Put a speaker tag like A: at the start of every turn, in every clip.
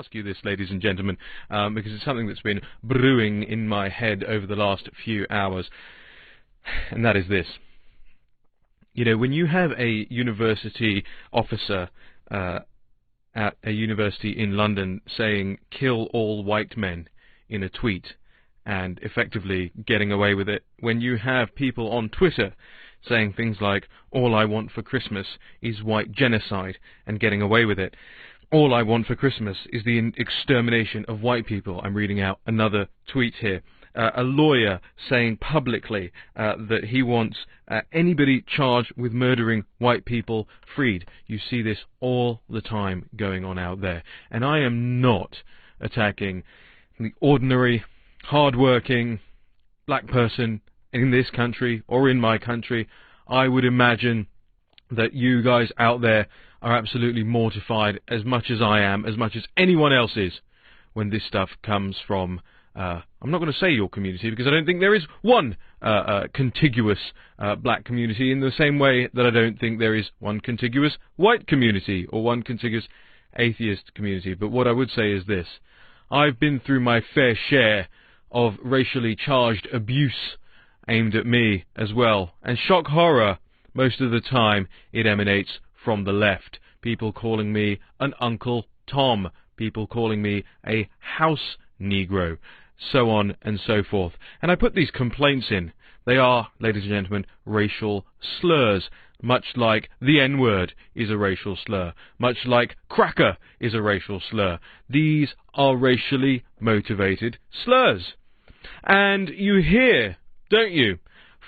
A: ask you this, ladies and gentlemen, because it's something that's been brewing in my head over the last few hours, and that is this. You know, when you have a university officer at a university in London saying, "kill all white men," in a tweet, and effectively getting away with it, when you have people on Twitter saying things like, "all I want for Christmas is white genocide," and getting away with it, "all I want for Christmas is the extermination of white people." I'm reading out another tweet here. A lawyer saying publicly that he wants anybody charged with murdering white people freed. You see this all the time going on out there. And I am not attacking the ordinary, hard-working black person in this country or in my country. I would imagine that you guys out there are absolutely mortified as much as I am, as much as anyone else is, when this stuff comes from I'm not going to say your community, because I don't think there is one contiguous black community, in the same way that I don't think there is one contiguous white community or one contiguous atheist community. But what I would say is this: I've been through my fair share of racially charged abuse aimed at me as well, and shock horror, most of the time it emanates from the left. People calling me an Uncle Tom, people calling me a house Negro, so on and so forth. And I put these complaints in. They are, ladies and gentlemen, racial slurs, much like the N-word is a racial slur, much like cracker is a racial slur. These are racially motivated slurs. And you hear, don't you,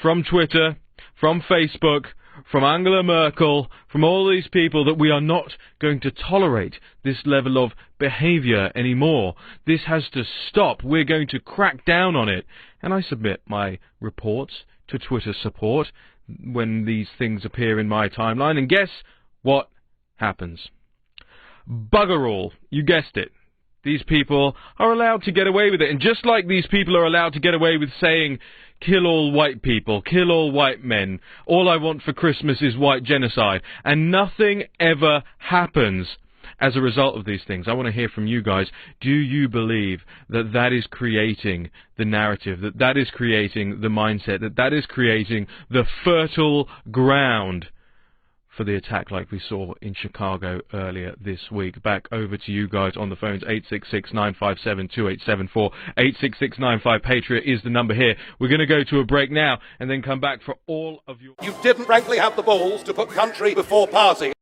A: from Twitter, from Facebook, from Angela Merkel, from all these people, that we are not going to tolerate this level of behaviour anymore. This has to stop. We're going to crack down on it. And I submit my reports to Twitter support when these things appear in my timeline, and guess what happens? Bugger all. You guessed it. These people are allowed to get away with it. And just like these people are allowed to get away with saying, "kill all white people, kill all white men, all I want for Christmas is white genocide," and nothing ever happens as a result of these things. I want to hear from you guys. Do you believe that that is creating the narrative, that that is creating the mindset, that that is creating the fertile ground for the attack like we saw in Chicago earlier this week? Back over to you guys on the phones. 866-957-2874. 866-95-PATRIOT is the number here. We're going to go to a break now and then come back for all of your...
B: You didn't frankly have the balls to put country before party.